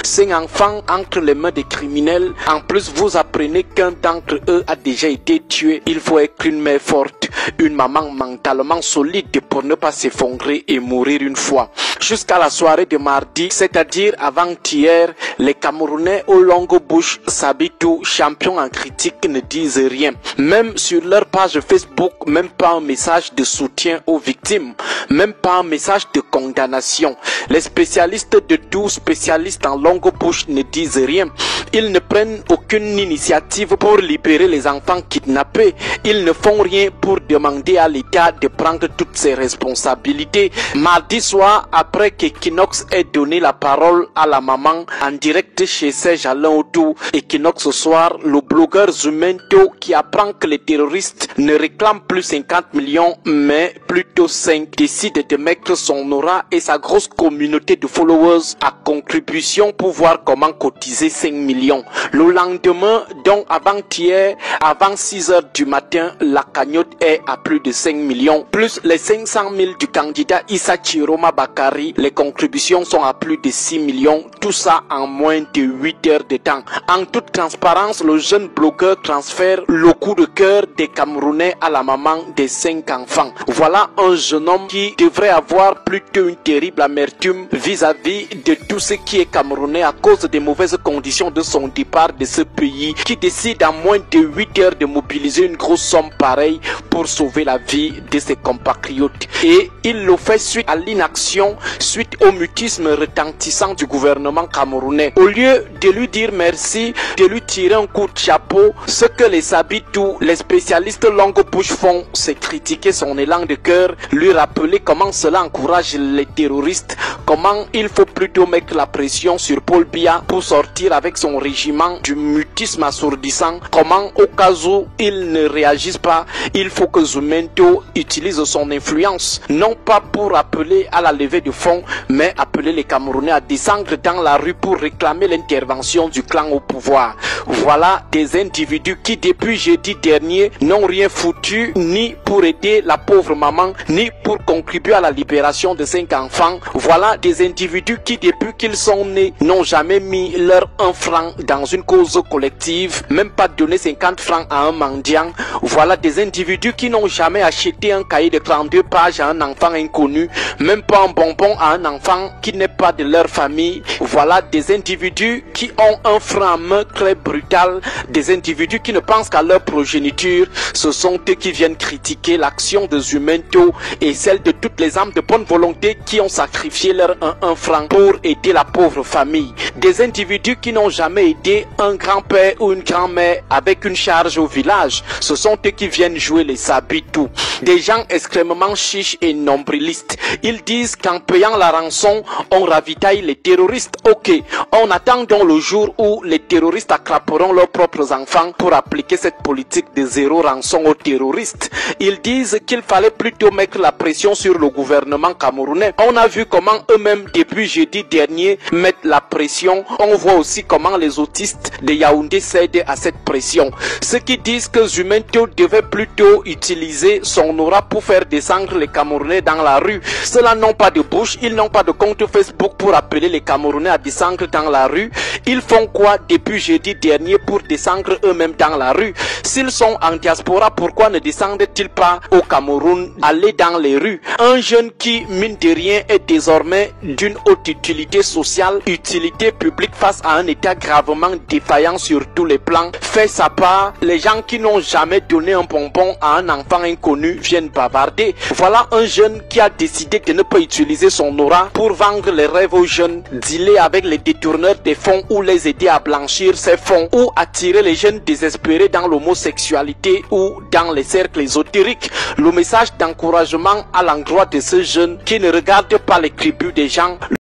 5 enfants entre les mains des criminels. En plus, vous apprenez qu'un d'entre eux a déjà été tué. Il faut être une mère forte, une maman mentalement solide pour ne pas s'effondrer et mourir une fois. Jusqu'à la soirée de mardi, c'est-à-dire avant-hier, les Camerounais aux longues bouches s'habituent, champions en critique, ne disent rien. Même sur leur page Facebook, même pas un message de soutien aux victimes, même pas un message de condamnation. Les spécialistes de tout, spécialistes en longue bouche, ne disent rien. Ils ne prennent aucune initiative pour libérer les enfants kidnappés. Ils ne font rien pour demander à l'État de prendre toutes ses responsabilités. Mardi soir, après qu'Equinox ait donné la parole à la maman en direct chez Serge Alain Autou, Equinox ce soir, le blogueur Zumento qui apprend que les terroristes ne réclament plus 50 millions mais plutôt 5, décide de mettre son aura et sa grosse communauté de followers à contribution pour voir comment cotiser 5 millions. Le lendemain, donc avant-hier, avant 6 heures du matin, la cagnotte est à plus de 5 millions. Plus les 500 000 du candidat Issa Chiroma Bakari, les contributions sont à plus de 6 millions. Tout ça en moins de 8 heures de temps. En toute transparence, le jeune blogueur transfère le coup de cœur des Camerounais à la maman des 5 enfants. Voilà un jeune homme qui devrait avoir plutôt une terrible amertume vis-à-vis de tout ce qui est camerounais à cause des mauvaises conditions de son départ de ce pays, qui décide en moins de 8 heures de mobiliser une grosse somme pareille pour sauver la vie de ses compatriotes. Et il le fait suite à l'inaction, suite au mutisme retentissant du gouvernement camerounais. Au lieu de lui dire merci, de lui tirer un coup de chapeau, ce que les Habitou, les spécialistes longue bouche font, c'est critiquer son élan de cœur, lui rappeler comment cela encourage les terroristes, comment il faut plutôt mettre la pression sur Paul Biya pour sortir avec son régiment du mutisme assourdissant, comment au cas où il ne réagisse pas, il faut que Zumento utilise son influence, non pas pour appeler à la levée de fonds, mais appeler les Camerounais à descendre dans la rue pour réclamer l'intervention du clan au pouvoir. Voilà des individus qui depuis jeudi dernier n'ont rien foutu ni pour aider la pauvre maman, ni pour contribuer à la libération de 5 enfants. Voilà des individus qui depuis qu'ils sont nés n'ont jamais mis leur 1 franc dans une cause collective, même pas donné 50 francs à un mendiant. Voilà des individus qui n'ont jamais acheté un cahier de 32 pages à un enfant inconnu, même pas un bonbon à un enfant qui n'est pas de leur famille. Voilà des individus qui ont un franc en main très brutal, des individus qui ne pensent qu'à leur progéniture. Ce sont eux qui viennent critiquer l'action de Zumento et celle de toutes les âmes de bonne volonté qui ont sacrifié leur 1 franc pour aider la pauvre famille. Des individus qui n'ont jamais aidé un grand-père ou une grand-mère avec une charge au village. Ce sont eux qui viennent jouer les Sabitou. Des gens extrêmement chiches et nombrilistes. Ils disent qu'en payant la rançon, on ravitaille les terroristes. Ok, on attend donc le jour où les terroristes attraperont leurs propres enfants pour appliquer cette politique de zéro rançon aux terroristes. Ils disent qu'il fallait plutôt mettre la pression sur le gouvernement camerounais. On a vu comment eux-mêmes depuis jeudi dernier mettent la pression. On voit aussi comment les autistes de Yaoundé cèdent à cette pression. Ceux qui disent que Zumento devait plutôt utiliser son aura pour faire descendre les Camerounais dans la rue. Ceux-là n'ont pas de bouche, ils n'ont pas de compte Facebook pour appeler les Camerounais à descendre dans la rue. Ils font quoi depuis jeudi dernier pour descendre eux-mêmes dans la rue? S'ils sont en diaspora, pourquoi ne descendent-ils pas au Cameroun, aller dans les rues? Un jeune qui, mine de rien, est désormais d'une haute utilité sociale, utilité publique face à un État gravement défaillant sur tous les plans, fait sa part. Les gens qui n'ont jamais donné un bonbon à un enfant inconnu viennent bavarder. Voilà un jeune qui a décidé de ne pas utiliser son aura pour vendre les rêves aux jeunes, dealer avec les détourneurs des fonds ou les aider à blanchir ces fonds, ou attirer les jeunes désespérés dans l'homosexualité ou dans les cercles ésotériques. Le message d'encouragement à l'endroit de ces jeunes qui ne regardent pas les tribus des gens.